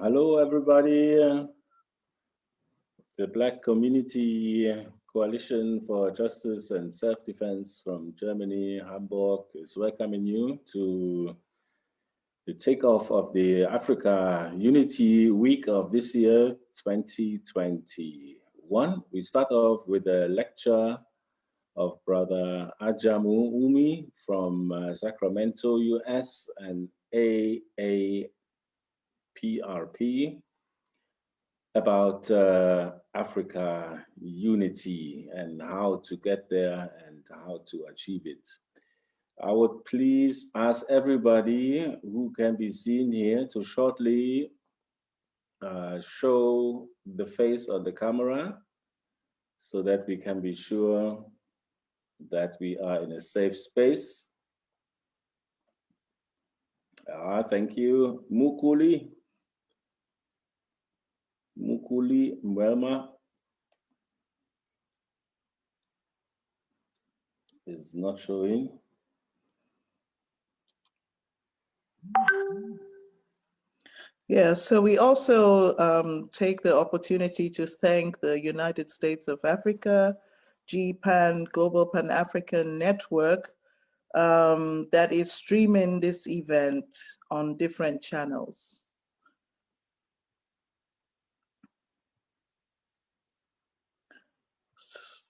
Hello, everybody. The Black Community Coalition for Justice and Self-Defense from Germany, Hamburg, is welcoming you to the takeoff of the Africa Unity Week of this year, 2021. We start off with a lecture of Brother Ajamu Umi from Sacramento, US, and AAPRP about Africa unity and how to get there and how to achieve it. I would please ask everybody who can be seen here to shortly show the face of the camera so that we can be sure that we are in a safe space. Thank you. Mukuli Mwelma is not showing. Yeah, so we also take the opportunity to thank the United States of Africa, GPAN, Global Pan-African Network, that is streaming this event on different channels.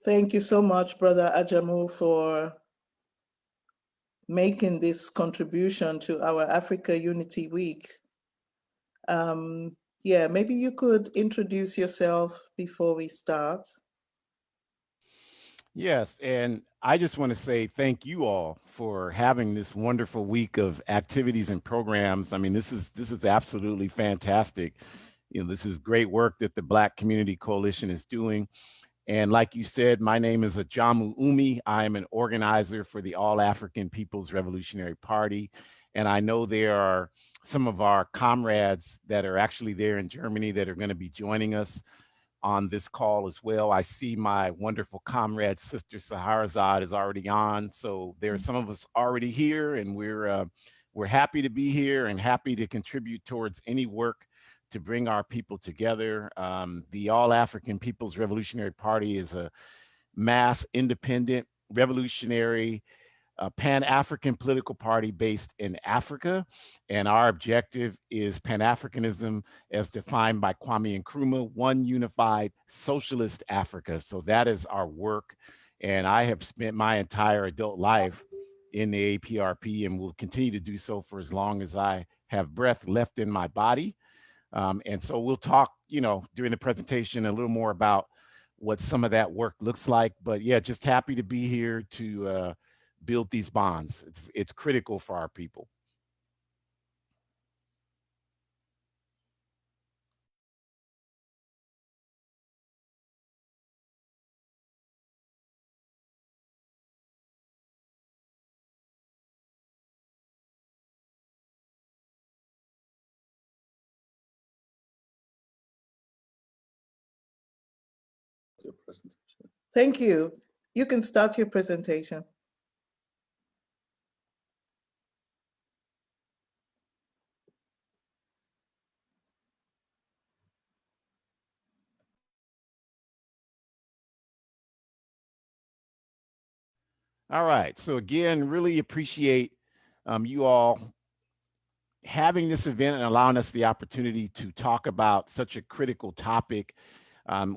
Thank you so much, Brother Ajamu, for making this contribution to our Africa Unity Week. Yeah, maybe you could introduce yourself before we start. Yes, and I just want to say thank you all for having this wonderful week of activities and programs. I mean, this is absolutely fantastic. You know, this is great work that the Black Community Coalition is doing. And like you said, my name is Ajamu Umi. I am an organizer for the All African People's Revolutionary Party. And I know there are some of our comrades that are actually there in Germany that are going to be joining us on this call as well. I see my wonderful comrade, Sister Saharazad, is already on. So there are some of us already here, and we're happy to be here and happy to contribute towards any work to bring our people together. The All African People's Revolutionary Party is a mass, independent, revolutionary, Pan-African political party based in Africa. And our objective is Pan-Africanism as defined by Kwame Nkrumah, one unified socialist Africa. So that is our work. And I have spent my entire adult life in the APRP and will continue to do so for as long as I have breath left in my body. And so we'll talk, you know, during the presentation a little more about what some of that work looks like. But yeah, just happy to be here to build these bonds. It's critical for our people. Your presentation. Thank you. You can start your presentation. All right. So again, really appreciate you all having this event and allowing us the opportunity to talk about such a critical topic.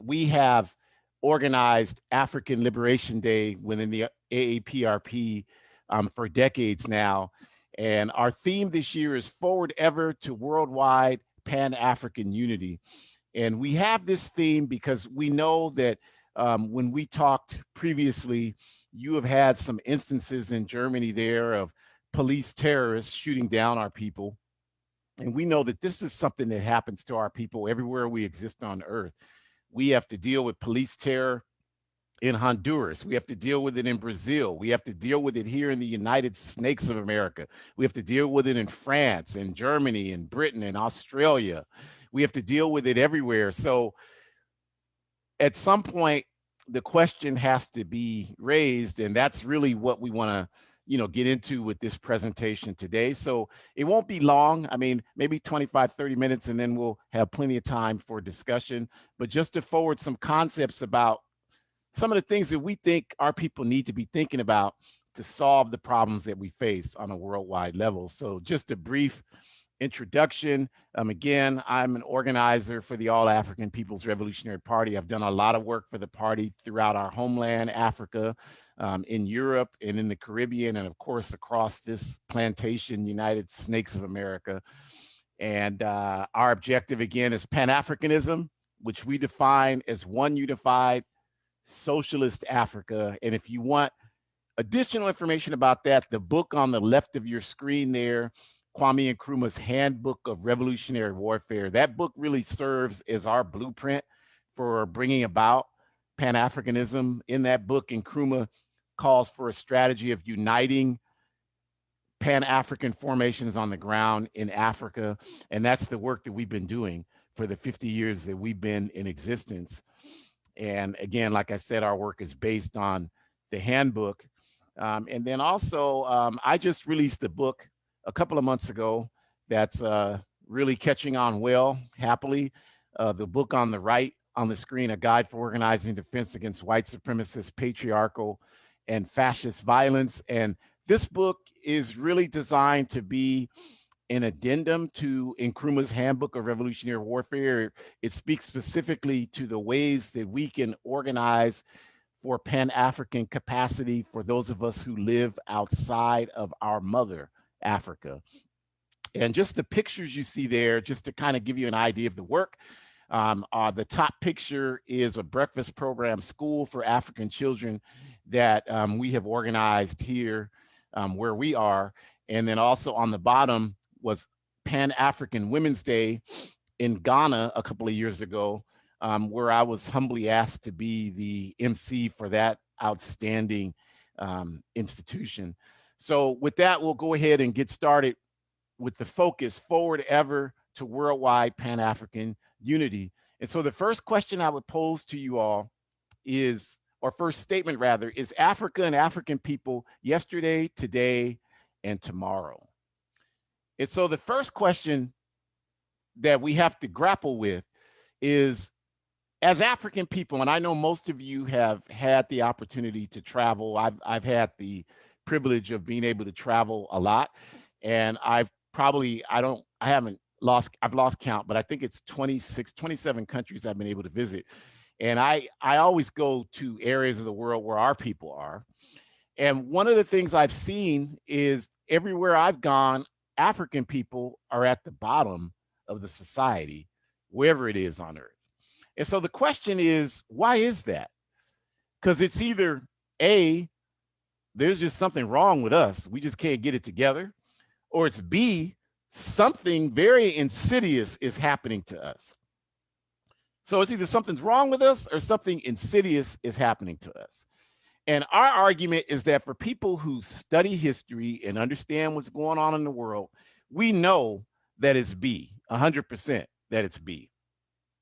We have organized African Liberation Day within the AAPRP for decades now. And our theme this year is Forward Ever to Worldwide Pan-African Unity. And we have this theme because we know that when we talked previously, you have had some instances in Germany there of police terrorists shooting down our people. And we know that this is something that happens to our people everywhere we exist on earth. We have to deal with police terror in Honduras. We have to deal with it in Brazil. We have to deal with it here in the United Snakes of America. We have to deal with it in France and Germany and Britain and Australia. We have to deal with it everywhere. So at some point, the question has to be raised, and that's really what we want to get into with this presentation today. So it won't be long. I mean, maybe 25, 30 minutes, and then we'll have plenty of time for discussion. But just to forward some concepts about some of the things that we think our people need to be thinking about to solve the problems that we face on a worldwide level. So just a brief introduction. Again, I'm an organizer for the All African People's Revolutionary Party. I've done a lot of work for the party throughout our homeland, Africa, in Europe and in the Caribbean, and of course, across this plantation, United Snakes of America. And our objective, again, is Pan-Africanism, which we define as one unified socialist Africa. And if you want additional information about that, the book on the left of your screen there, Kwame Nkrumah's Handbook of Revolutionary Warfare, that book really serves as our blueprint for bringing about Pan-Africanism. In that book, Nkrumah calls for a strategy of uniting Pan-African formations on the ground in Africa. And that's the work that we've been doing for the 50 years that we've been in existence. And again, like I said, our work is based on the handbook. And then also, I just released a book a couple of months ago that's really catching on well, happily. The book on the right on the screen, A Guide for Organizing Defense Against White Supremacist, Patriarchal, and Fascist Violence. And this book is really designed to be an addendum to Nkrumah's Handbook of Revolutionary Warfare. It speaks specifically to the ways that we can organize for Pan-African capacity for those of us who live outside of our mother, Africa. And just the pictures you see there, just to kind of give you an idea of the work. The top picture is a breakfast program school for African children that we have organized here where we are. And then also on the bottom was Pan-African Women's Day in Ghana a couple of years ago, where I was humbly asked to be the MC for that outstanding institution. So with that, we'll go ahead and get started with the focus, Forward Ever to Worldwide Pan-African Unity. And so the first question I would pose to you all is, or first statement rather, is Africa and African people yesterday, today, and tomorrow? And so the first question that we have to grapple with is, as African people, and I know most of you have had the opportunity to travel. I've had the privilege of being able to travel a lot, and I've lost count, but I think it's 27 countries I've been able to visit. And I always go to areas of the world where our people are. And one of the things I've seen is everywhere I've gone, African people are at the bottom of the society, wherever it is on earth. And so the question is, why is that? Because it's either A, there's just something wrong with us, we just can't get it together, or it's B, something very insidious is happening to us. So it's either something's wrong with us or something insidious is happening to us. And our argument is that for people who study history and understand what's going on in the world, we know that it's B, 100% that it's B.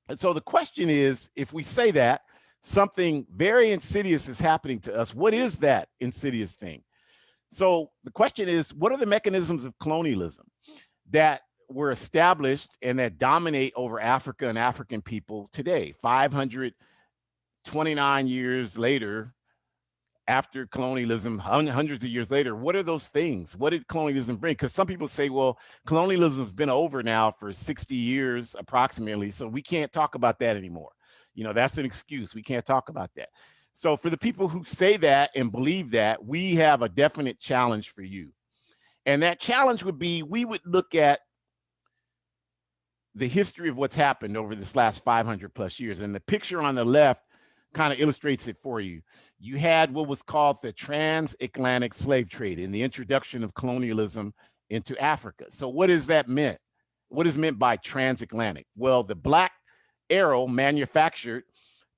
And so the question is, if we say that something very insidious is happening to us, what is that insidious thing? So the question is, what are the mechanisms of colonialism that were established and that dominate over Africa and African people today, 529 years later, after colonialism, hundreds of years later? What are those things? What did colonialism bring? Because some people say, well, colonialism has been over now for 60 years approximately, so we can't talk about that anymore. That's an excuse. We can't talk about that. So for the people who say that and believe that, we have a definite challenge for you. And that challenge would be, we would look at the history of what's happened over this last 500 plus years. And the picture on the left kind of illustrates it for you. You had what was called the transatlantic slave trade in the introduction of colonialism into Africa. So what does that mean? What is meant by transatlantic? Well, the black arrow manufactured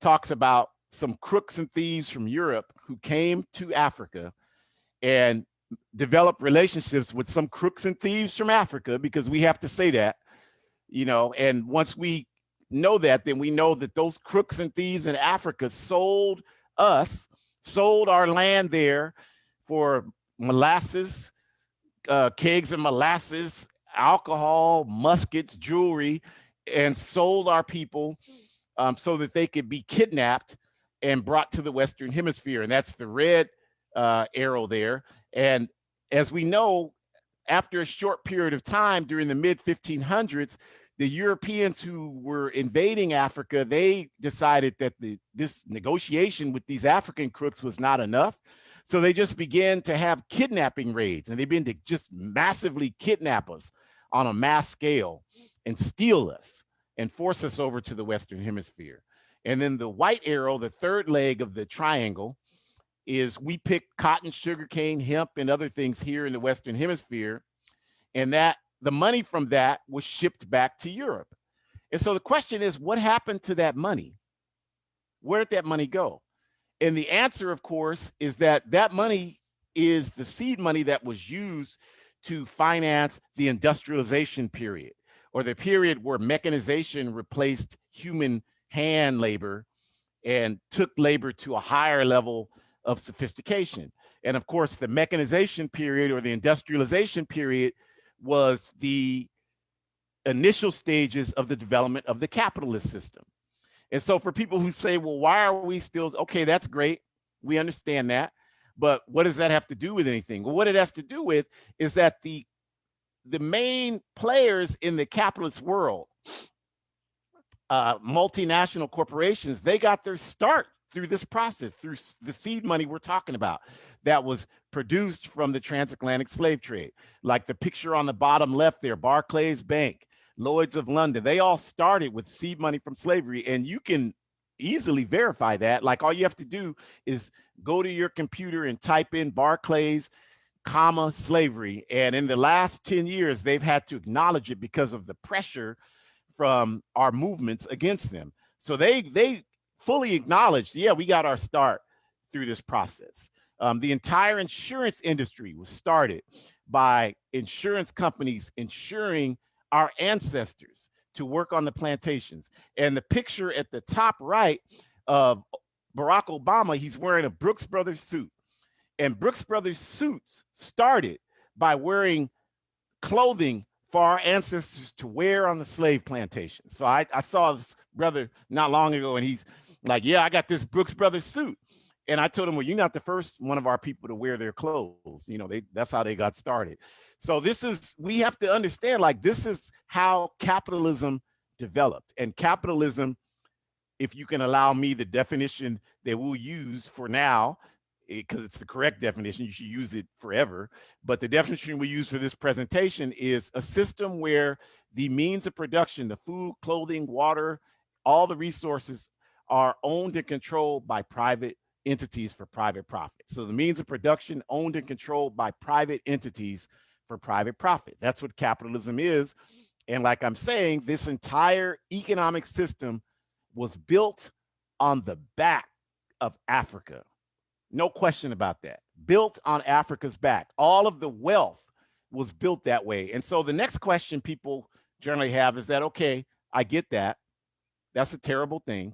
talks about some crooks and thieves from Europe who came to Africa and developed relationships with some crooks and thieves from Africa, because we have to say that, and once we know that, then we know that those crooks and thieves in Africa sold our land there for molasses, kegs of molasses, alcohol, muskets, jewelry, and sold our people so that they could be kidnapped and brought to the Western Hemisphere. And that's the red arrow there. And as we know, after a short period of time during the mid 1500s, the Europeans who were invading Africa, they decided that this negotiation with these African crooks was not enough. So they just began to have kidnapping raids, and they began to just massively kidnap us on a mass scale and steal us and force us over to the Western Hemisphere. And then the white arrow, the third leg of the triangle, is we pick cotton, sugarcane, hemp, and other things here in the Western Hemisphere. And that the money from that was shipped back to Europe. And so the question is, what happened to that money? Where did that money go? And the answer, of course, is that that money is the seed money that was used to finance the industrialization period, or the period where mechanization replaced human hand labor and took labor to a higher level of sophistication. And of course, the mechanization period or the industrialization period was the initial stages of the development of the capitalist system. And so for people who say, well, why are we still, okay, that's great. We understand that. But what does that have to do with anything? Well, what it has to do with is that the main players in the capitalist world, multinational corporations, they got their start through this process, through the seed money we're talking about that was produced from the transatlantic slave trade. Like the picture on the bottom left there, Barclays Bank, Lloyd's of London, they all started with seed money from slavery. And you can easily verify that. Like all you have to do is go to your computer and type in Barclays, comma, slavery. And in the last 10 years, they've had to acknowledge it because of the pressure from our movements against them. So they fully acknowledged, yeah, we got our start through this process. The entire insurance industry was started by insurance companies insuring our ancestors to work on the plantations. And the picture at the top right of Barack Obama, he's wearing a Brooks Brothers suit. And Brooks Brothers suits started by wearing clothing for our ancestors to wear on the slave plantation. So I saw this brother not long ago, and he's like, yeah, I got this Brooks Brothers suit. And I told him, well, you're not the first one of our people to wear their clothes. You know, that's how they got started. So we have to understand, like, this is how capitalism developed. And capitalism, if you can allow me the definition that we'll use for now, because it's the correct definition, you should use it forever. But the definition we use for this presentation is a system where the means of production, the food, clothing, water, all the resources are owned and controlled by private entities for private profit. So the means of production owned and controlled by private entities for private profit. That's what capitalism is. And like I'm saying, this entire economic system was built on the back of Africa. No question about that. Built on Africa's back. All of the wealth was built that way. And so the next question people generally have is that, okay, I get that. That's a terrible thing.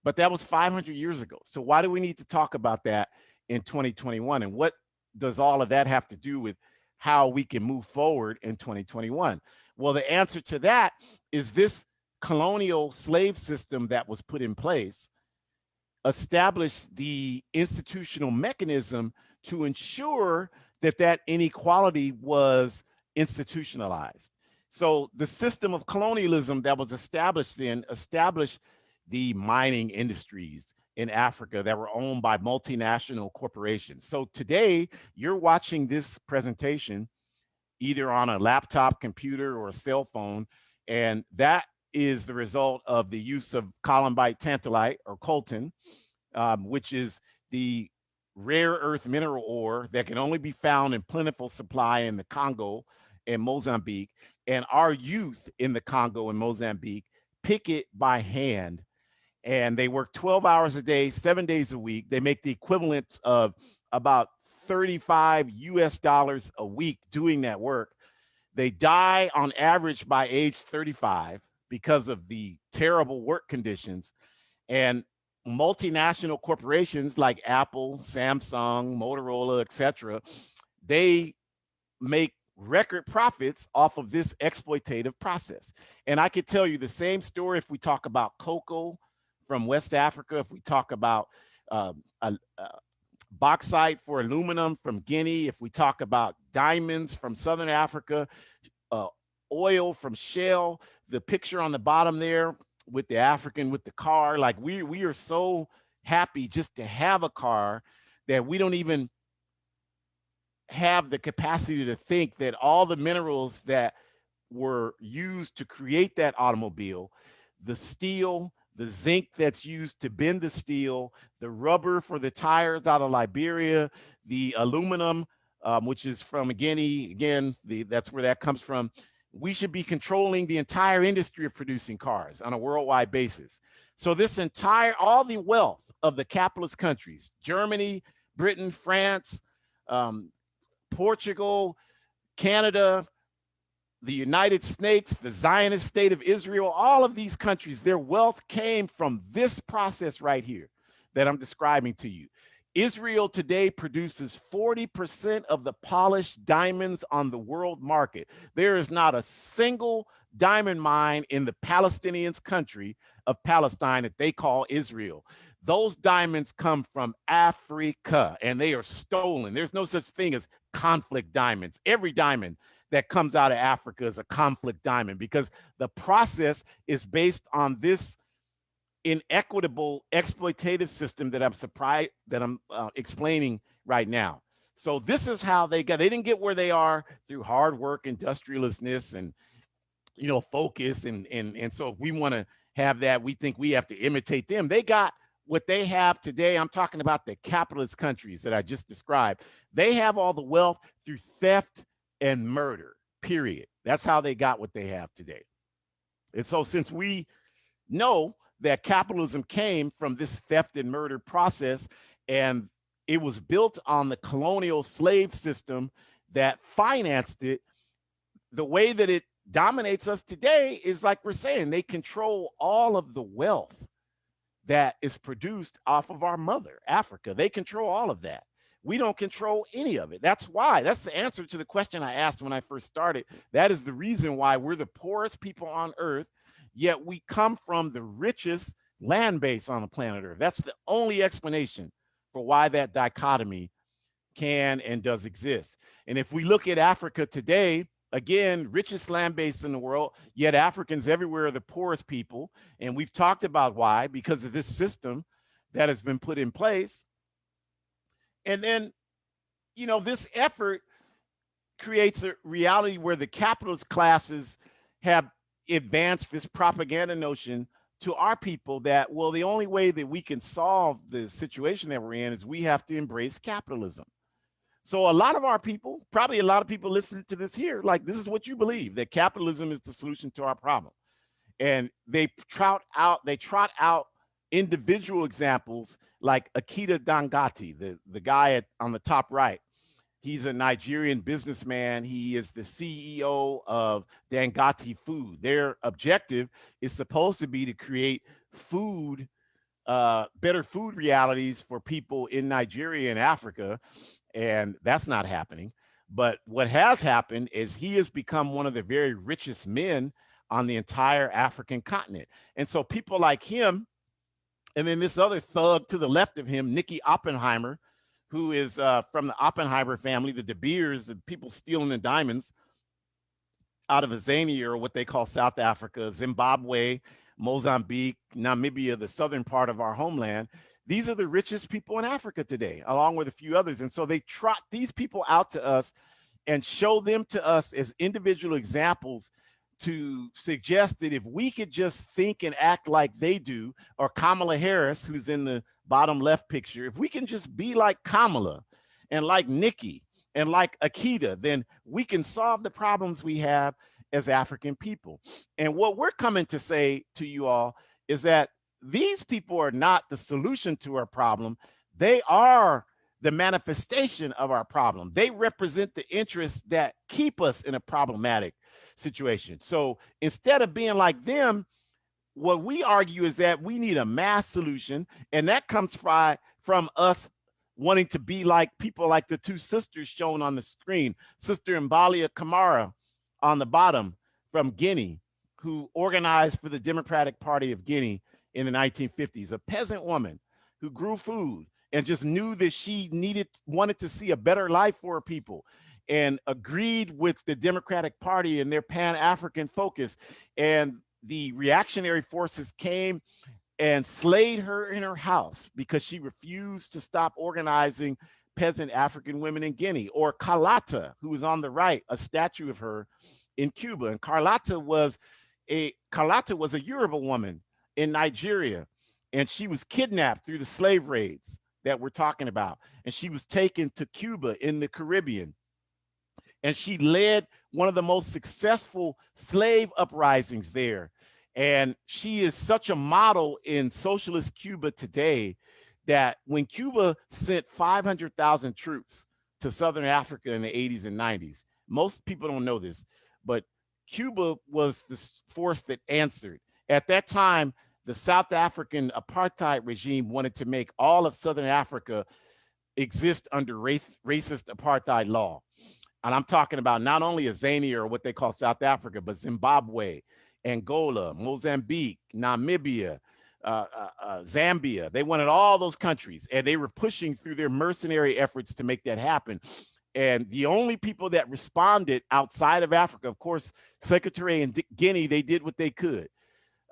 But that was 500 years ago. So why do we need to talk about that in 2021? And what does all of that have to do with how we can move forward in 2021? Well, the answer to that is this colonial slave system that was put in place established the institutional mechanism to ensure that that inequality was institutionalized. So the system of colonialism that was established then established the mining industries in Africa that were owned by multinational corporations. So today you're watching this presentation either on a laptop, computer, or a cell phone, and that is the result of the use of columbite tantalite, or coltan, which is the rare earth mineral ore that can only be found in plentiful supply in the Congo and Mozambique. And our youth in the Congo and Mozambique pick it by hand. And they work 12 hours a day, 7 days a week. They make the equivalent of about 35 US a week doing that work. They die on average by age 35 because of the terrible work conditions. And multinational corporations like Apple, Samsung, Motorola, etc., they make record profits off of this exploitative process. And I could tell you the same story if we talk about cocoa from West Africa, if we talk about bauxite for aluminum from Guinea, if we talk about diamonds from Southern Africa, oil from Shell, the picture on the bottom there with the African with the car, like we are so happy just to have a car that we don't even have the capacity to think that all the minerals that were used to create that automobile, the steel, the zinc that's used to bend the steel, the rubber for the tires out of Liberia, the aluminum, which is from Guinea, again, that's where that comes from. We should be controlling the entire industry of producing cars on a worldwide basis. So this all the wealth of the capitalist countries, Germany, Britain, France, Portugal, Canada, the United States, the Zionist state of Israel, all of these countries, their wealth came from this process right here that I'm describing to you. Israel today produces 40% of the polished diamonds on the world market. There is not a single diamond mine in the Palestinians' country of Palestine that they call Israel. Those diamonds come from Africa and they are stolen. There's no such thing as conflict diamonds. Every diamond that comes out of Africa is a conflict diamond because the process is based on this inequitable exploitative system that I'm explaining right now. So this is how they didn't get where they are through hard work, industrialistness, and focus. And so if we want to have that, we think we have to imitate them. They got what they have today. I'm talking about the capitalist countries that I just described. They have all the wealth through theft and murder, period. That's how they got what they have today. And so since we know that capitalism came from this theft and murder process, and it was built on the colonial slave system that financed it, the way that it dominates us today is like we're saying, they control all of the wealth that is produced off of our mother, Africa. They control all of that. We don't control any of it. That's the answer to the question I asked when I first started. That is the reason why we're the poorest people on earth, yet we come from the richest land base on the planet Earth. That's the only explanation for why that dichotomy can and does exist. And if we look at Africa today, again, richest land base in the world, yet Africans everywhere are the poorest people. And we've talked about why, because of this system that has been put in place. And then, this effort creates a reality where the capitalist classes have advanced this propaganda notion to our people that, well, the only way that we can solve the situation that we're in is we have to embrace capitalism. So a lot of our people, probably a lot of people listening to this here, like this is what you believe, that capitalism is the solution to our problem. And they trot out individual examples like Akita Dangati, the guy on the top right. He's a Nigerian businessman. He is the CEO of Dangati Food. Their objective is supposed to be to create food, better food realities for people in Nigeria and Africa. And that's not happening. But what has happened is he has become one of the very richest men on the entire African continent. And so people like him, and then this other thug to the left of him, Nicky Oppenheimer, who is from the Oppenheimer family, the De Beers, the people stealing the diamonds out of Azania, or what they call South Africa, Zimbabwe, Mozambique, Namibia, the southern part of our homeland. These are the richest people in Africa today, along with a few others. And so they trot these people out to us and show them to us as individual examples to suggest that if we could just think and act like they do, or Kamala Harris, who's in the bottom left picture, if we can just be like Kamala and like Nikki and like Akita, then we can solve the problems we have as African people. And what we're coming to say to you all is that these people are not the solution to our problem. They are the manifestation of our problem. They represent the interests that keep us in a problematic situation. So instead of being like them, what we argue is that we need a mass solution, and that comes from us wanting to be like people like the two sisters shown on the screen, Sister Mbalia Kamara on the bottom from Guinea, who organized for the Democratic Party of Guinea in the 1950s, a peasant woman who grew food and just knew that she wanted to see a better life for her people, and agreed with the Democratic Party and their Pan-African focus. And the reactionary forces came and slayed her in her house because she refused to stop organizing peasant African women in Guinea. Or Carlotta, who is on the right, a statue of her in Cuba. And Carlotta was a Yoruba woman in Nigeria, and she was kidnapped through the slave raids that we're talking about. And she was taken to Cuba in the Caribbean. And she led one of the most successful slave uprisings there. And she is such a model in socialist Cuba today that when Cuba sent 500,000 troops to Southern Africa in the 80s and 90s, most people don't know this, but Cuba was the force that answered. At that time, the South African apartheid regime wanted to make all of Southern Africa exist under racist apartheid law. And I'm talking about not only Azania, or what they call South Africa, but Zimbabwe, Angola, Mozambique, Namibia, Zambia. They wanted all those countries, and they were pushing through their mercenary efforts to make that happen. And the only people that responded outside of Africa, of course, Secretary in Guinea, they did what they could.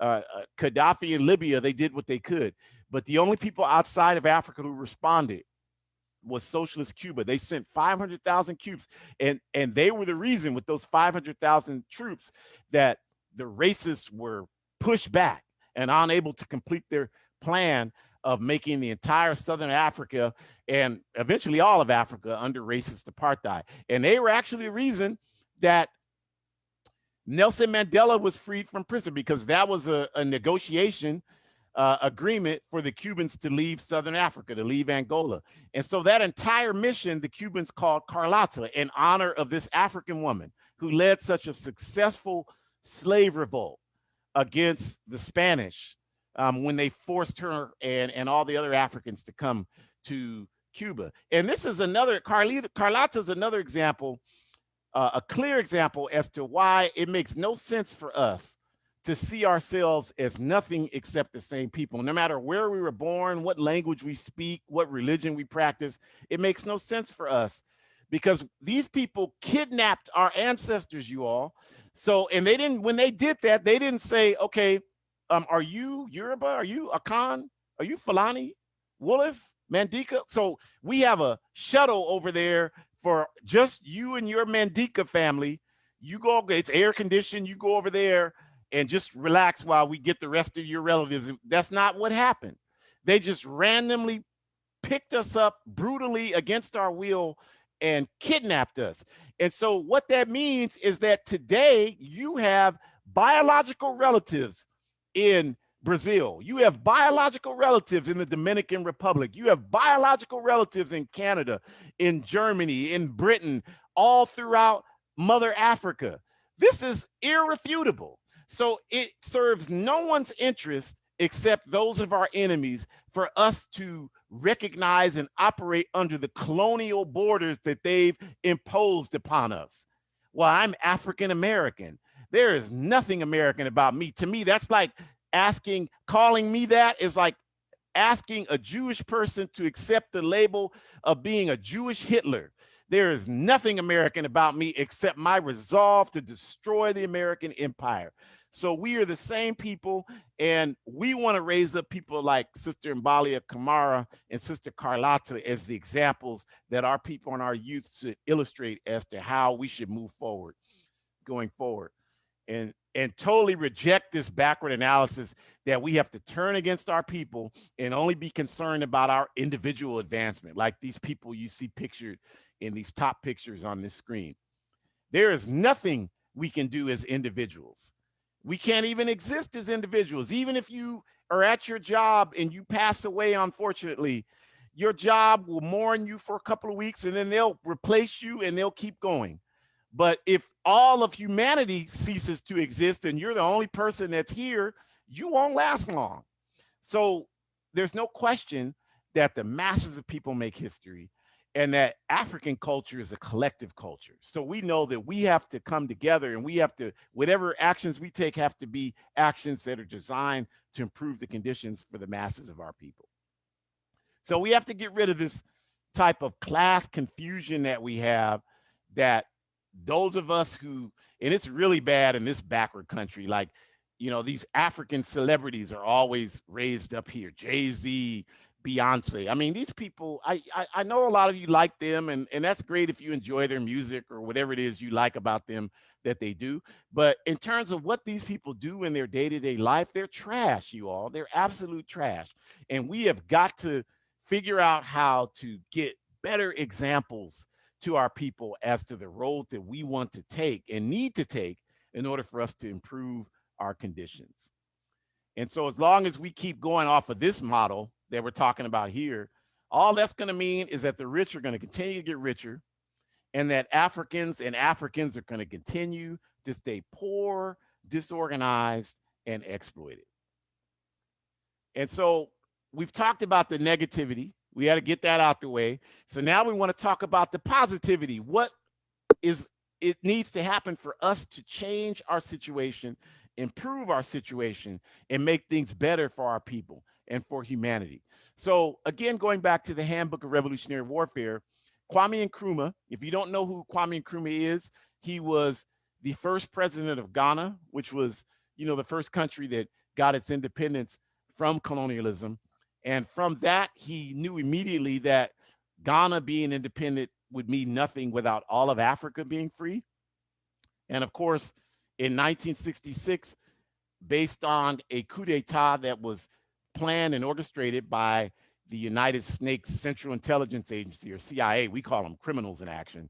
Gaddafi in Libya, they did what they could. But the only people outside of Africa who responded was socialist Cuba. They sent 500,000 troops, and they were the reason, with those 500,000 troops, that the racists were pushed back and unable to complete their plan of making the entire Southern Africa and eventually all of Africa under racist apartheid. And they were actually the reason that Nelson Mandela was freed from prison, because that was a negotiation agreement for the Cubans to leave Southern Africa, to leave Angola. And so that entire mission, the Cubans called Carlotta, in honor of this African woman who led such a successful slave revolt against the Spanish when they forced her and all the other Africans to come to Cuba. And this is another, Carlotta is another example, a clear example as to why it makes no sense for us to see ourselves as nothing except the same people. No matter where we were born, what language we speak, what religion we practice, it makes no sense for us, because these people kidnapped our ancestors, you all. So, and they didn't, when they did that, they didn't say, okay, are you Yoruba? Are you Akan? Are you Fulani? Wolof? Mandika? So we have a shuttle over there for just you and your Mandika family. You go, it's air conditioned, you go over there and just relax while we get the rest of your relatives. That's not what happened. They just randomly picked us up brutally against our will and kidnapped us. And so what that means is that today you have biological relatives in Brazil. You have biological relatives in the Dominican Republic. You have biological relatives in Canada, in Germany, in Britain, all throughout Mother Africa. This is irrefutable. So it serves no one's interest except those of our enemies for us to recognize and operate under the colonial borders that they've imposed upon us. Well, I'm African American. There is nothing American about me. To me, that's like calling me that is like asking a Jewish person to accept the label of being a Jewish Hitler. There is nothing American about me except my resolve to destroy the American empire. So we are the same people, and we want to raise up people like Sister Mbalia Kamara and Sister Carlotta as the examples that our people and our youth should illustrate as to how we should move forward, going forward. And totally reject this backward analysis that we have to turn against our people and only be concerned about our individual advancement, like these people you see pictured in these top pictures on this screen. There is nothing we can do as individuals. We can't even exist as individuals. Even if you are at your job and you pass away, unfortunately, your job will mourn you for a couple of weeks and then they'll replace you and they'll keep going. But if all of humanity ceases to exist and you're the only person that's here, you won't last long. So there's no question that the masses of people make history, and that African culture is a collective culture. So we know that we have to come together, and we have to, whatever actions we take have to be actions that are designed to improve the conditions for the masses of our people. So we have to get rid of this type of class confusion that we have, that those of us who, and it's really bad in this backward country, like, you know, these African celebrities are always raised up here, Jay-Z, Beyonce. I mean, these people, I know a lot of you like them, and that's great if you enjoy their music or whatever it is you like about them that they do. But in terms of what these people do in their day-to-day life, they're trash, you all. They're absolute trash. And we have got to figure out how to get better examples to our people as to the road that we want to take and need to take in order for us to improve our conditions. And so as long as we keep going off of this model that we're talking about here, all that's going to mean is that the rich are going to continue to get richer, and that Africans are going to continue to stay poor, disorganized, and exploited. And so we've talked about the negativity. We got to get that out the way. So now we want to talk about the positivity. What is it needs to happen for us to change our situation, improve our situation, and make things better for our people and for humanity. So again, going back to the Handbook of Revolutionary Warfare, Kwame Nkrumah, if you don't know who Kwame Nkrumah is, he was the first president of Ghana, which was, you know, the first country that got its independence from colonialism. And from that, he knew immediately that Ghana being independent would mean nothing without all of Africa being free. And of course, in 1966, based on a coup d'etat that was planned and orchestrated by the United Snakes Central Intelligence Agency, or CIA, we call them criminals in action,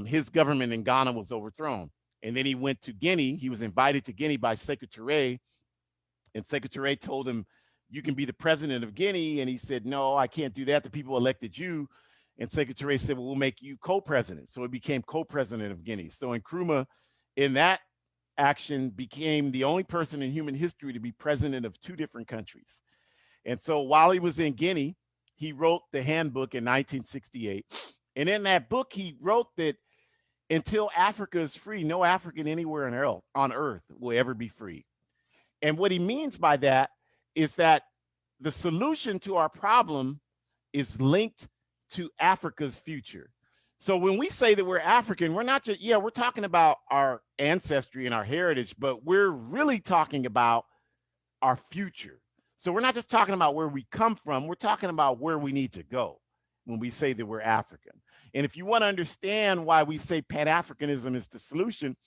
his government in Ghana was overthrown. And then he went to Guinea. He was invited to Guinea by Sekou Touré, and Sekou Touré told him, "You can be the president of Guinea." And he said, "No, I can't do that. The people elected you." And Sekou Touré said, "Well, we'll make you co-president." So he became co-president of Guinea. So Nkrumah, in that action, became the only person in human history to be president of two different countries. And so while he was in Guinea, he wrote the handbook in 1968. And in that book, he wrote that until Africa is free, no African anywhere on earth will ever be free. And what he means by that is that the solution to our problem is linked to Africa's future. So when we say that we're African, we're not just, yeah, we're talking about our ancestry and our heritage, but we're really talking about our future. So we're not just talking about where we come from, we're talking about where we need to go when we say that we're African. And if you want to understand why we say Pan-Africanism is the solution,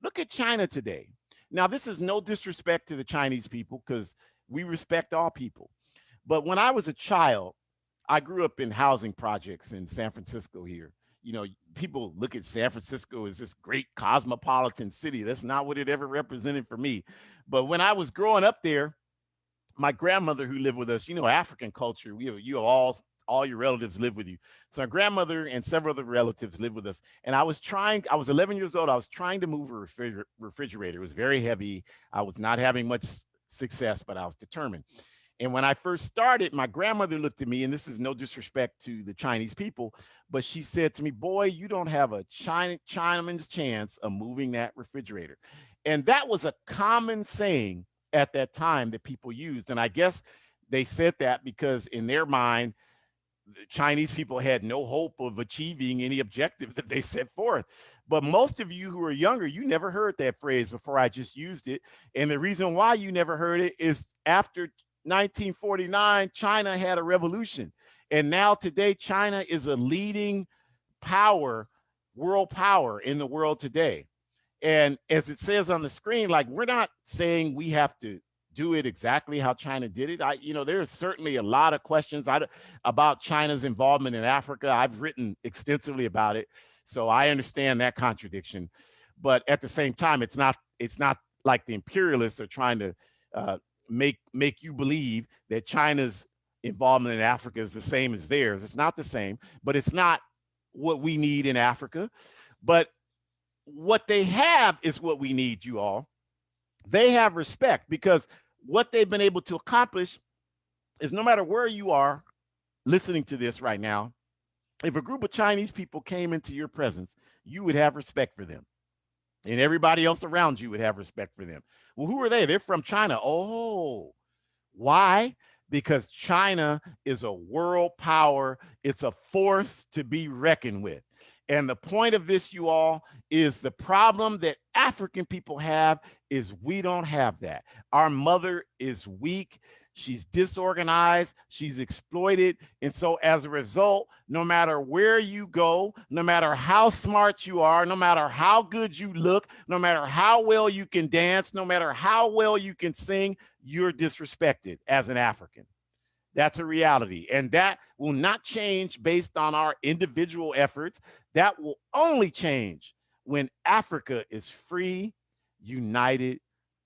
look at China today. Now, this is no disrespect to the Chinese people, because we respect all people. But when I was a child, I grew up in housing projects in San Francisco here. You know, people look at San Francisco as this great cosmopolitan city. That's not what it ever represented for me. But when I was growing up there, my grandmother who lived with us, you know, African culture, you have all your relatives live with you. So our grandmother and several other relatives lived with us. And I was 11 years old. I was trying to move a refrigerator. It was very heavy. I was not having much success, but I was determined. And when I first started, my grandmother looked at me, and this is no disrespect to the Chinese people, but she said to me, "Boy, you don't have a Chinaman's chance of moving that refrigerator." And that was a common saying at that time that people used. And I guess they said that because in their mind, the Chinese people had no hope of achieving any objective that they set forth. But most of you who are younger, you never heard that phrase before I just used it. And the reason why you never heard it is after 1949, China had a revolution. And now today, China is a leading power, world power in the world today. And as it says on the screen, like, we're not saying we have to do it exactly how China did it. There's certainly a lot of questions about China's involvement in Africa. I've written extensively about it, so I understand that contradiction. But at the same time, it's not like the imperialists are trying to make you believe that China's involvement in Africa is the same as theirs. It's not the same, but it's not what we need in Africa. But what they have is what we need, you all. They have respect, because what they've been able to accomplish is, no matter where you are, listening to this right now, if a group of Chinese people came into your presence, you would have respect for them. And everybody else around you would have respect for them. Well, who are they? They're from China. Oh, why? Because China is a world power. It's a force to be reckoned with. And the point of this, you all, is the problem that African people have is we don't have that. Our mother is weak. She's disorganized. She's exploited. And so as a result, no matter where you go, no matter how smart you are, no matter how good you look, no matter how well you can dance, no matter how well you can sing, you're disrespected as an African. That's a reality. And that will not change based on our individual efforts. That will only change when Africa is free, united,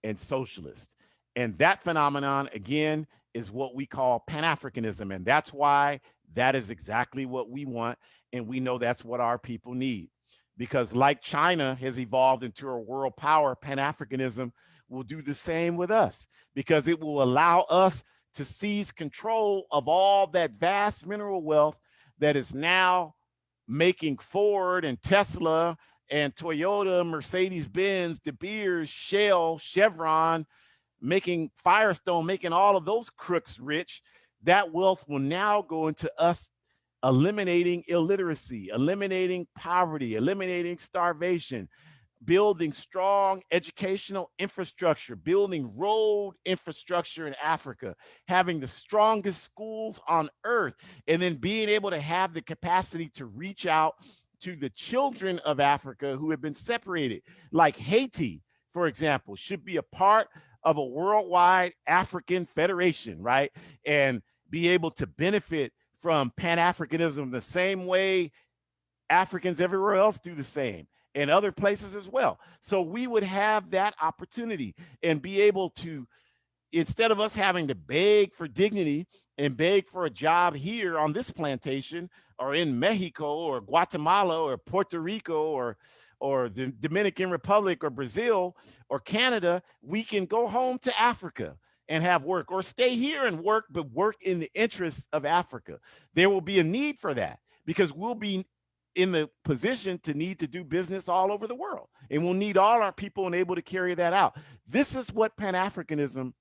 and socialist. And that phenomenon, again, is what we call Pan-Africanism. And that's why that is exactly what we want. And we know that's what our people need. Because like China has evolved into a world power, Pan-Africanism will do the same with us, because it will allow us to seize control of all that vast mineral wealth that is now making Ford and Tesla and Toyota, Mercedes-Benz, De Beers, Shell, Chevron, making Firestone, making all of those crooks rich. That wealth will now go into us eliminating illiteracy, eliminating poverty, eliminating starvation, building strong educational infrastructure, building road infrastructure in Africa, having the strongest schools on earth, and then being able to have the capacity to reach out to the children of Africa who have been separated, like Haiti, for example, should be a part of a worldwide African federation, right? And be able to benefit from Pan-Africanism the same way Africans everywhere else do the same, and other places as well. So we would have that opportunity and be able to, instead of us having to beg for dignity and beg for a job here on this plantation or in Mexico or Guatemala or Puerto Rico or the Dominican Republic or Brazil or Canada, we can go home to Africa and have work, or stay here and work, but work in the interests of Africa. There will be a need for that, because we'll be in the position to need to do business all over the world, and we'll need all our people and able to carry that out. This is what Pan-Africanism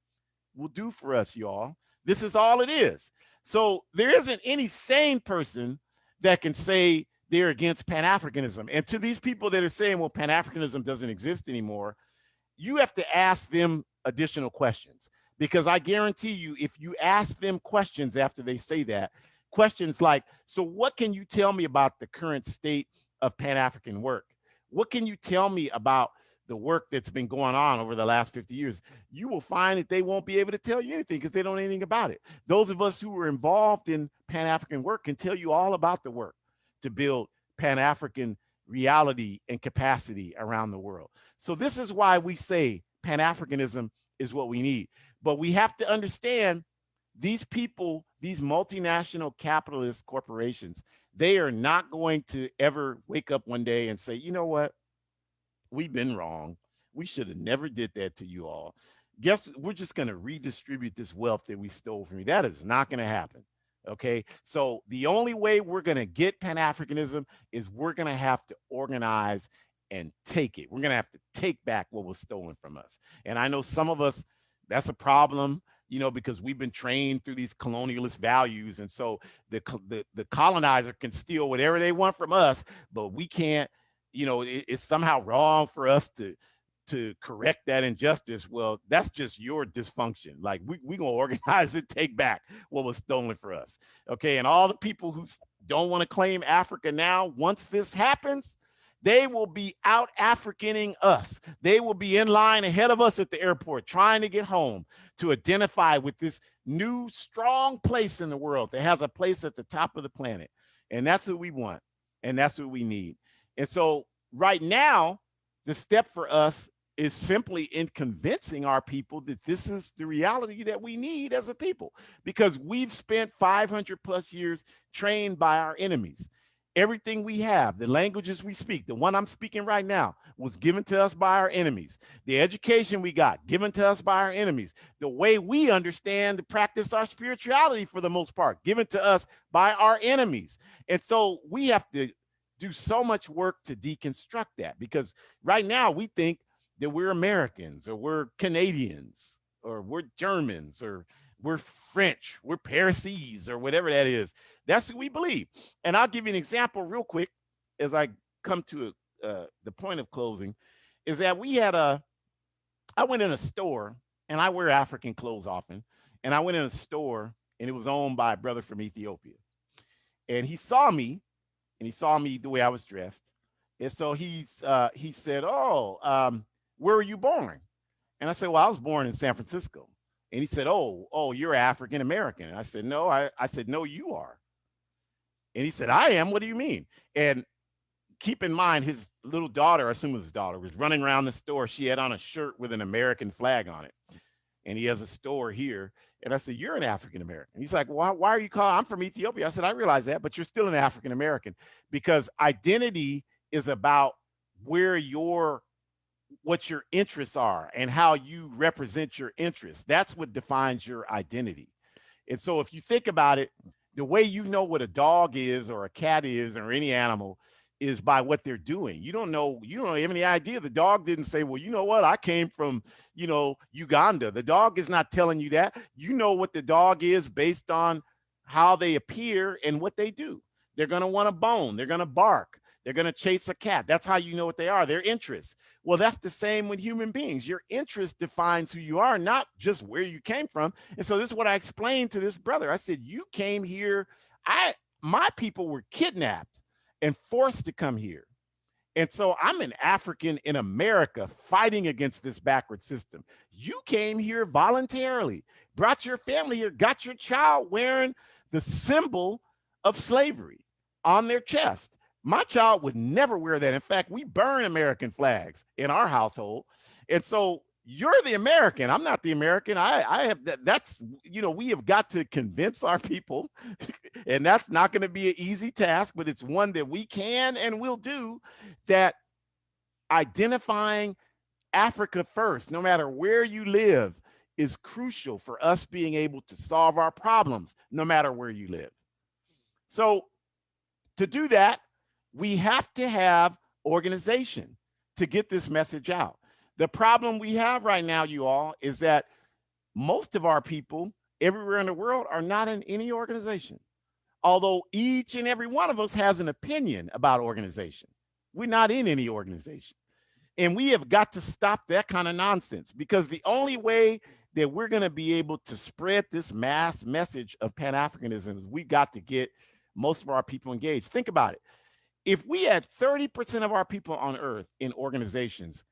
will do for us, y'all. This is all it is. So there isn't any sane person that can say they're against Pan-Africanism. And to these people that are saying, well, Pan-Africanism doesn't exist anymore, you have to ask them additional questions, because I guarantee you, if you ask them questions after they say that, questions like, so what can you tell me about the current state of Pan-African work? What can you tell me about the work that's been going on over the last 50 years? You will find that they won't be able to tell you anything, because they don't know anything about it. Those of us who are involved in Pan-African work can tell you all about the work to build Pan-African reality and capacity around the world. So this is why we say Pan-Africanism is what we need. But we have to understand, these people, these multinational capitalist corporations, they are not going to ever wake up one day and say, you know what, we've been wrong. We should have never did that to you all. Guess we're just going to redistribute this wealth that we stole from you. That is not going to happen. Okay. So the only way we're going to get Pan-Africanism is we're going to have to organize and take it. We're going to have to take back what was stolen from us. And I know some of us, that's a problem, you know, because we've been trained through these colonialist values. And so the colonizer can steal whatever they want from us, but we can't, you know, it's somehow wrong for us to correct that injustice. Well, that's just your dysfunction. Like we gonna organize and take back what was stolen for us. Okay. And all the people who don't want to claim Africa now, once this happens, they will be out Africaning us. They will be in line ahead of us at the airport, trying to get home, to identify with this new strong place in the world that has a place at the top of the planet. And that's what we want. And that's what we need. And so right now, the step for us is simply in convincing our people that this is the reality that we need as a people, because we've spent 500 plus years trained by our enemies. Everything we have, the languages we speak, the one I'm speaking right now, was given to us by our enemies. The education we got, given to us by our enemies. The way we understand to practice our spirituality, for the most part, given to us by our enemies. And so we have to do so much work to deconstruct that, because right now we think that we're Americans, or we're Canadians, or we're Germans, or we're French, we're Parisies, or whatever that is. That's what we believe. And I'll give you an example real quick as I come to the point of closing, is that I went in a store, and I wear African clothes often. And I went in a store, and it was owned by a brother from Ethiopia. And he saw me, the way I was dressed. And so he said, where were you born? And I said, well, I was born in San Francisco. And he said, oh, you're African American. And I said, no, I said, no, you are. And he said, I am. What do you mean? And keep in mind, his little daughter, I assume it was his daughter, was running around the store. She had on a shirt with an American flag on it. And he has a store here. And I said, you're an African American. He's like, why are you calling? I'm from Ethiopia. I said, I realize that, but you're still an African American, because identity is about what your interests are and how you represent your interests. That's what defines your identity. And so if you think about it, the way you know what a dog is, or a cat is, or any animal, is by what they're doing. You don't have any idea. The dog didn't say, well, you know what? I came from, Uganda. The dog is not telling you that. You know what the dog is based on how they appear and what they do. They're going to want a bone. They're going to bark. They're going to chase a cat. That's how you know what they are, their interests. Well, that's the same with human beings. Your interest defines who you are, not just where you came from. And so this is what I explained to this brother. I said, you came here. My people were kidnapped and forced to come here. And so I'm an African in America fighting against this backward system. You came here voluntarily, brought your family here, got your child wearing the symbol of slavery on their chest. My child would never wear that. In fact, we burn American flags in our household. And so you're the American. I'm not the American. I have that's, we have got to convince our people, and that's not going to be an easy task, but it's one that we can and will do, that identifying Africa first, no matter where you live, is crucial for us being able to solve our problems, no matter where you live. So to do that, we have to have organization to get this message out. The problem we have right now, you all, is that most of our people everywhere in the world are not in any organization. Although each and every one of us has an opinion about organization, we're not in any organization. And we have got to stop that kind of nonsense, because the only way that we're going to be able to spread this mass message of Pan-Africanism is we've got to get most of our people engaged. Think about it. If we had 30% of our people on earth in organizations,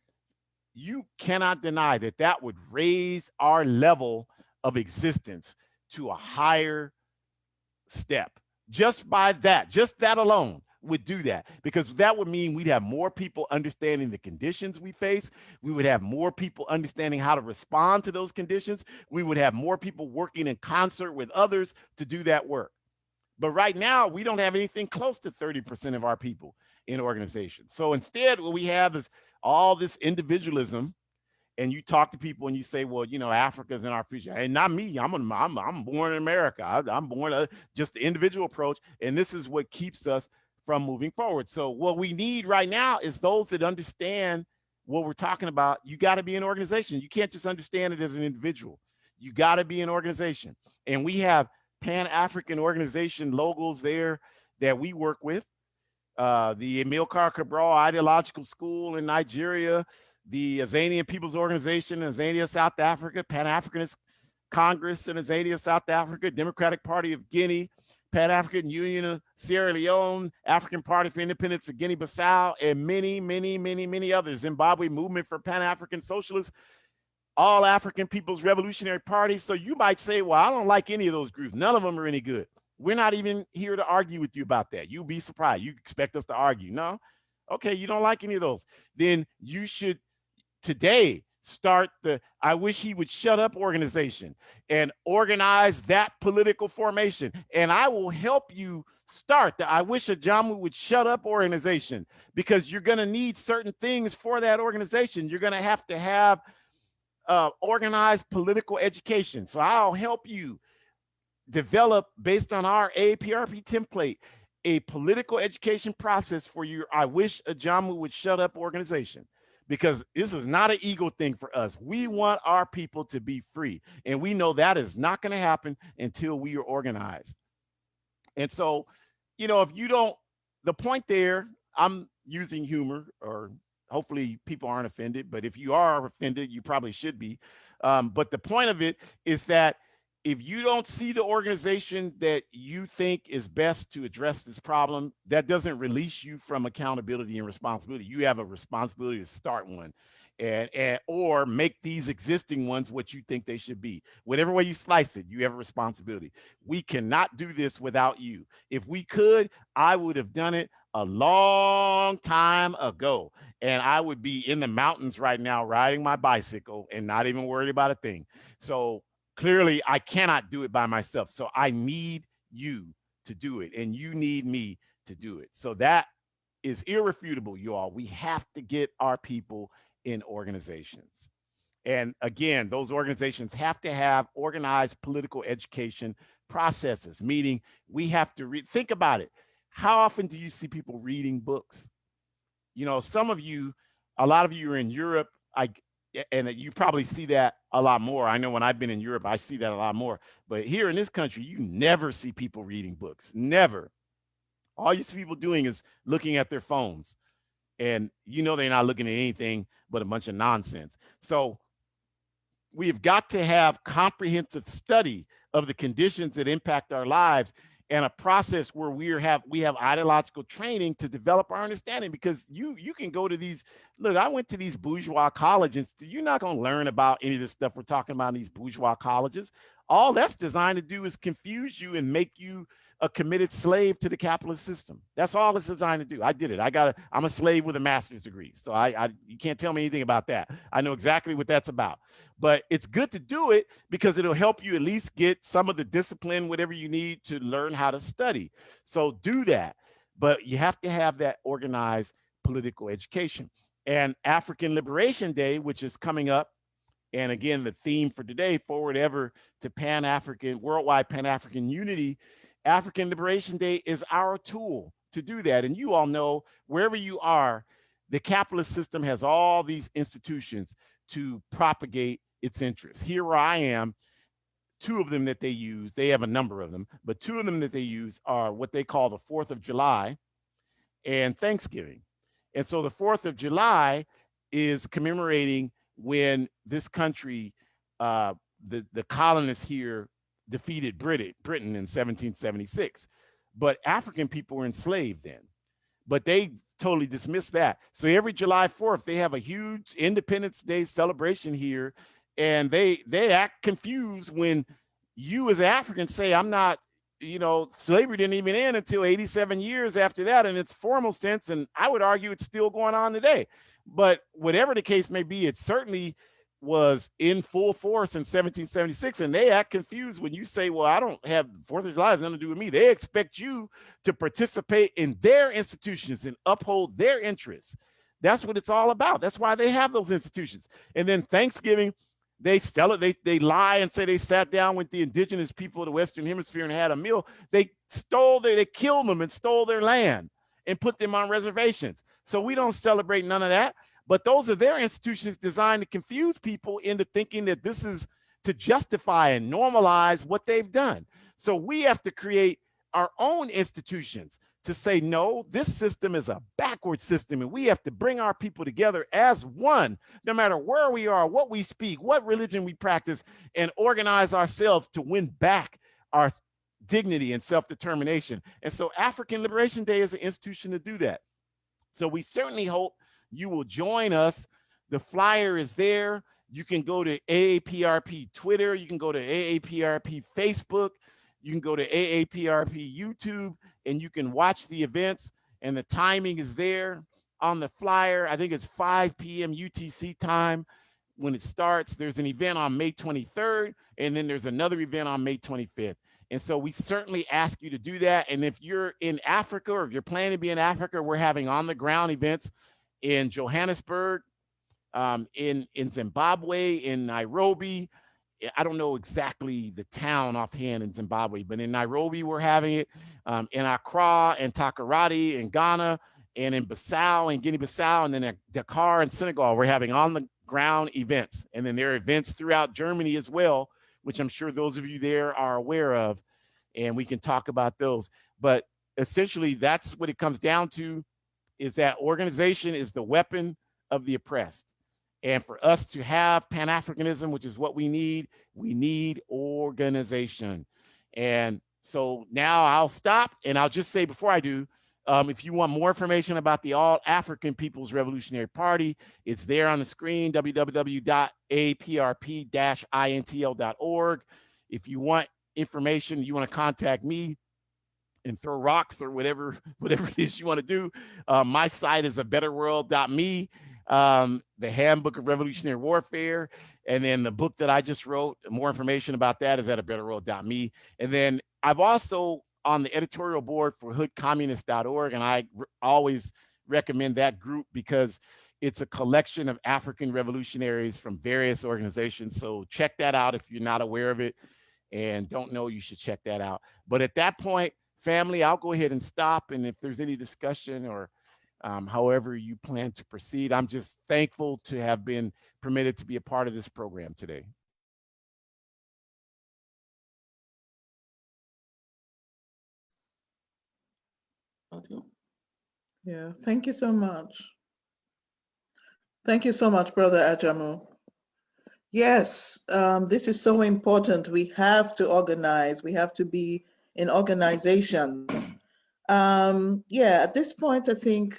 you cannot deny that that would raise our level of existence to a higher step. Just by that, just that alone would do that, because that would mean we'd have more people understanding the conditions we face. We would have more people understanding how to respond to those conditions. We would have more people working in concert with others to do that work. But right now, we don't have anything close to 30% of our people in organizations. So instead, what we have is all this individualism. And you talk to people and you say, well, Africa's in our future. And not me. I'm born in America. I'm born just the individual approach. And this is what keeps us from moving forward. So what we need right now is those that understand what we're talking about. You got to be an organization. You can't just understand it as an individual. You got to be an organization. And we have Pan-African organization logos there that we work with. The Amilcar Cabral Ideological School in Nigeria, the Azanian People's Organization in Azania, South Africa, Pan-Africanist Congress in Azania, South Africa, Democratic Party of Guinea, Pan-African Union of Sierra Leone, African Party for Independence of Guinea-Bissau, and many, many, many, many others. Zimbabwe Movement for Pan-African Socialists, All African People's Revolutionary Party. So you might say, well, I don't like any of those groups. None of them are any good. We're not even here to argue with you about that. You'll be surprised. You expect us to argue. No? Okay, you don't like any of those. Then you should today start the I wish he would shut up organization and organize that political formation. And I will help you start the I wish Ajamu would shut up organization, because you're going to need certain things for that organization. You're going to have organized political education. So I'll help you develop, based on our AAPRP template, a political education process for your I wish Ajamu would shut up organization, because this is not an ego thing for us. We want our people to be free, and we know that is not going to happen until we are organized. And so, if you don't, the point there, I'm using humor, or hopefully people aren't offended, but if you are offended, you probably should be. But the point of it is that if you don't see the organization that you think is best to address this problem, that doesn't release you from accountability and responsibility. You have a responsibility to start one, and or make these existing ones what you think they should be. Whatever way you slice it, you have a responsibility. We cannot do this without you. If we could, I would have done it a long time ago, and I would be in the mountains right now riding my bicycle and not even worried about a thing. So clearly, I cannot do it by myself. So I need you to do it, and you need me to do it. So that is irrefutable, you all. We have to get our people in organizations. And again, those organizations have to have organized political education processes, meaning we have to think about it. How often do you see people reading books? Some of you, a lot of you are in Europe. And you probably see that a lot more. I know when I've been in Europe, I see that a lot more. But here in this country, you never see people reading books. Never. All you see people doing is looking at their phones. And they're not looking at anything but a bunch of nonsense. So we've got to have comprehensive study of the conditions that impact our lives, and a process where we have ideological training to develop our understanding. Because you can go to these, look, I went to these bourgeois colleges. You're not going to learn about any of this stuff we're talking about in these bourgeois colleges. All that's designed to do is confuse you and make you a committed slave to the capitalist system. That's all it's designed to do. I did it. I'm a slave with a master's degree. So you can't tell me anything about that. I know exactly what that's about. But it's good to do it because it'll help you at least get some of the discipline, whatever you need to learn how to study. So do that. But you have to have that organized political education. And African Liberation Day, which is coming up, and again, the theme for today, Forward Ever to Pan-African, Worldwide Pan-African Unity, African Liberation Day is our tool to do that. And you all know, wherever you are, the capitalist system has all these institutions to propagate its interests. Here where I am, two of them that they use, they have a number of them, but two of them that they use are what they call the 4th of July and Thanksgiving. And so the 4th of July is commemorating when this country, the colonists here defeated Britain in 1776. But African people were enslaved then. But they totally dismissed that. So every July 4th, they have a huge Independence Day celebration here. And they act confused when you as Africans say, I'm not, slavery didn't even end until 87 years after that in its formal sense. And I would argue it's still going on today. But whatever the case may be, it certainly was in full force in 1776. And they act confused when you say, well, I don't have 4th of July has nothing to do with me. They expect you to participate in their institutions and uphold their interests. That's what it's all about. That's why they have those institutions. And then Thanksgiving, they sell it. They lie and say they sat down with the indigenous people of the Western Hemisphere and had a meal. They killed them and stole their land and put them on reservations. So we don't celebrate none of that. But those are their institutions designed to confuse people into thinking that this is to justify and normalize what they've done. So we have to create our own institutions to say, no, this system is a backward system, and we have to bring our people together as one, no matter where we are, what we speak, what religion we practice, and organize ourselves to win back our dignity and self-determination. And so African Liberation Day is an institution to do that. So we certainly hope you will join us. The flyer is there. You can go to AAPRP Twitter. You can go to AAPRP Facebook. You can go to AAPRP YouTube, and you can watch the events, and the timing is there on the flyer. I think it's 5 p.m. UTC time. when it starts. There's an event on May 23rd, and then there's another event on May 25th. And so we certainly ask you to do that. And if you're in Africa, or if you're planning to be in Africa, we're having on the ground events in Johannesburg, in Zimbabwe, in Nairobi. I don't know exactly the town offhand in Zimbabwe, but in Nairobi, we're having it, in Accra and Takoradi in Ghana, and in Bissau and Guinea-Bissau, and then at Dakar and Senegal, we're having on the ground events. And then there are events throughout Germany as well, which I'm sure those of you there are aware of, and we can talk about those. But essentially, that's what it comes down to, is that organization is the weapon of the oppressed. And for us to have Pan-Africanism, which is what we need organization. And so now I'll stop, and I'll just say before I do, if you want more information about the All African People's Revolutionary Party, it's there on the screen, www.aprp-intl.org. If you want information, you want to contact me and throw rocks or whatever it is you want to do, my site is abetterworld.me. The Handbook of Revolutionary Warfare, and then the book that I just wrote, more information about that is at abetterworld.me. And then I've also on the editorial board for hoodcommunist.org, and I always recommend that group because it's a collection of African revolutionaries from various organizations. So check that out if you're not aware of it and don't know, you should check that out. But at that point, family, I'll go ahead and stop. And if there's any discussion or however you plan to proceed, I'm just thankful to have been permitted to be a part of this program today. Yeah, thank you so much. Thank you so much, Brother Ajamu. Yes, this is so important. We have to organize. We have to be in organizations. Yeah, at this point, I think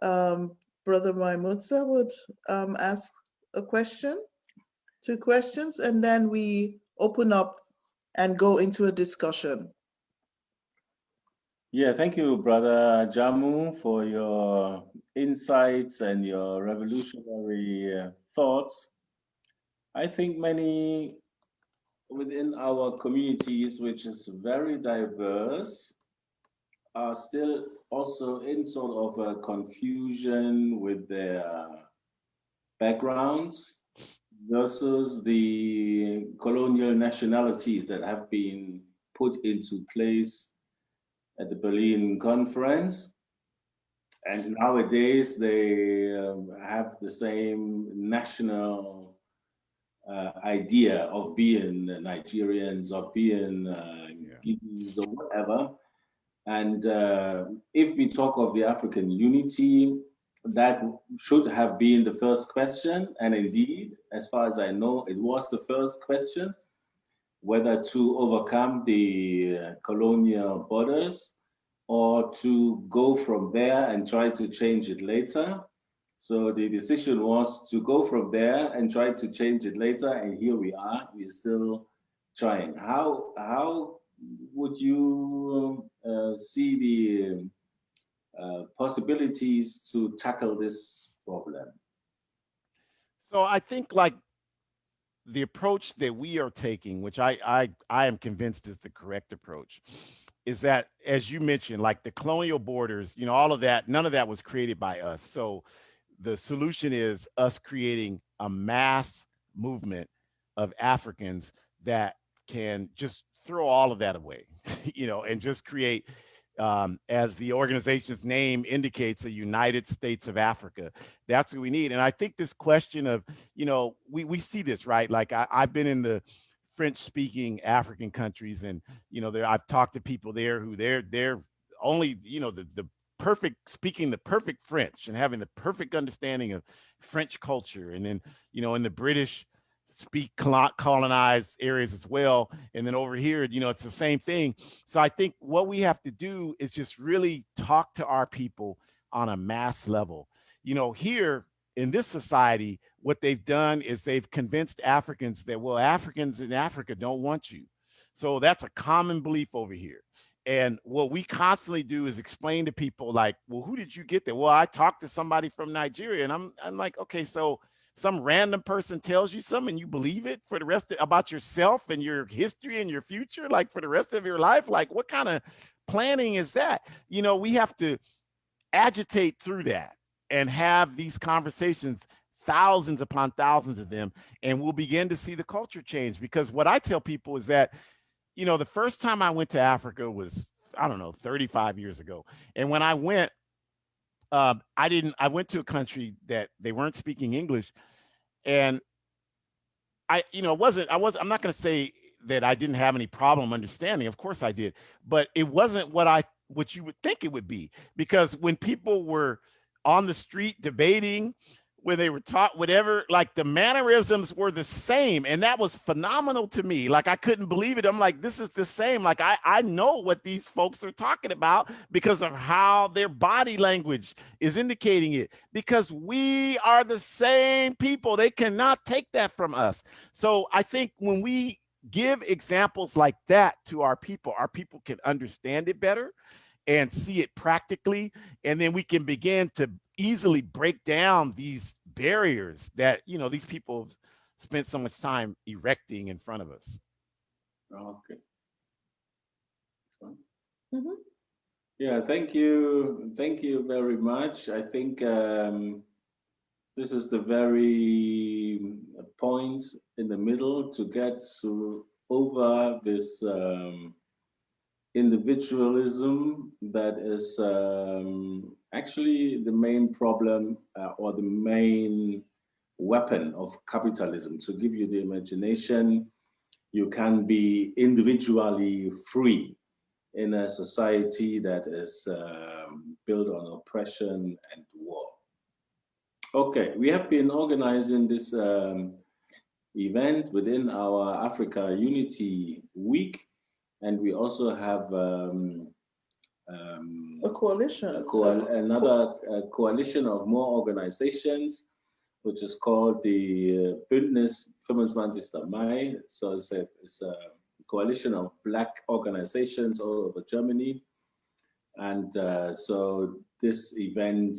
Brother Maimutsa would ask a question, 2 questions, and then we open up and go into a discussion. Yeah, thank you, Brother Jamu, for your insights and your revolutionary thoughts. I think many within our communities, which is very diverse, are still also in sort of a confusion with their backgrounds versus the colonial nationalities that have been put into place at the Berlin Conference. And nowadays they have the same national idea of being Nigerians, of being Guineans or whatever. And if we talk of the African unity, that should have been the first question. And indeed, as far as I know, it was the first question, whether to overcome the colonial borders or to go from there and try to change it later. So the decision was to go from there and try to change it later. And here we are, we're still trying. How would you see the possibilities to tackle this problem? So I think like the approach that we are taking, which I am convinced is the correct approach, is that, as you mentioned, like the colonial borders, you know, all of that, none of that was created by us. So the solution is us creating a mass movement of Africans that can just throw all of that away, you know, and just create, as the organization's name indicates, a United States of Africa. That's what we need. And I think this question of, you know, we see this, right? Like I've been in the French-speaking African countries, and you know, I've talked to people there who they're only, you know, the speaking the perfect French and having the perfect understanding of French culture, and then, you know, in the British speak colonized areas as well, and then over here, you know, it's the same thing. So I think what we have to do is just really talk to our people on a mass level. You know, here in this society, what they've done is they've convinced Africans that, well, Africans in Africa don't want you. So that's a common belief over here. And what we constantly do is explain to people like, well, who did you get there? Well, I talked to somebody from Nigeria, and I'm like, okay, so some random person tells you something and you believe it for the rest about yourself and your history and your future, like for the rest of your life. Like, what kind of planning is that? You know, we have to agitate through that and have these conversations, thousands upon thousands of them, and we'll begin to see the culture change. Because what I tell people is that, you know, the first time I went to Africa was, I don't know, 35 years ago. And when I went, I went to a country that they weren't speaking English. And I'm not going to say that I didn't have any problem understanding. Of course I did, but it wasn't what you would think it would be. Because when people were on the street debating, when they were taught whatever, like the mannerisms were the same. And that was phenomenal to me. Like, I couldn't believe it. I'm like, this is the same. Like, I know what these folks are talking about because of how their body language is indicating it, because we are the same people. They cannot take that from us. So I think when we give examples like that to our people can understand it better and see it practically. And then we can begin to easily break down these barriers that, you know, these people have spent so much time erecting in front of us. Okay. Mhm. Yeah, thank you. Thank you very much. I think this is the very point in the middle to get over this individualism that is actually the main problem or the main weapon of capitalism. To give you the imagination, you can be individually free in a society that is built on oppression and war. Okay, we have been organizing this event within our Africa Unity Week, and we also have A coalition. another coalition of more organizations, which is called the Bündnis 25. Mai. So it's a coalition of Black organizations all over Germany. And so this event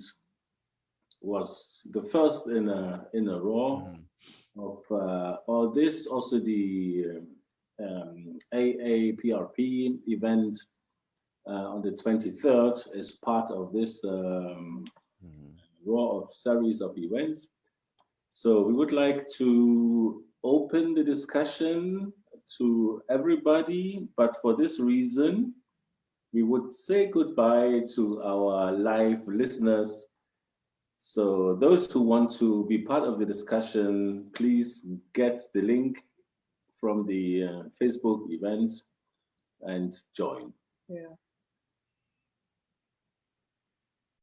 was the first in a row of all this. Also the AAPRP event on the 23rd is part of this row of series of events. So we would like to open the discussion to everybody, but for this reason, we would say goodbye to our live listeners. So those who want to be part of the discussion, please get the link from the Facebook event and join. Yeah.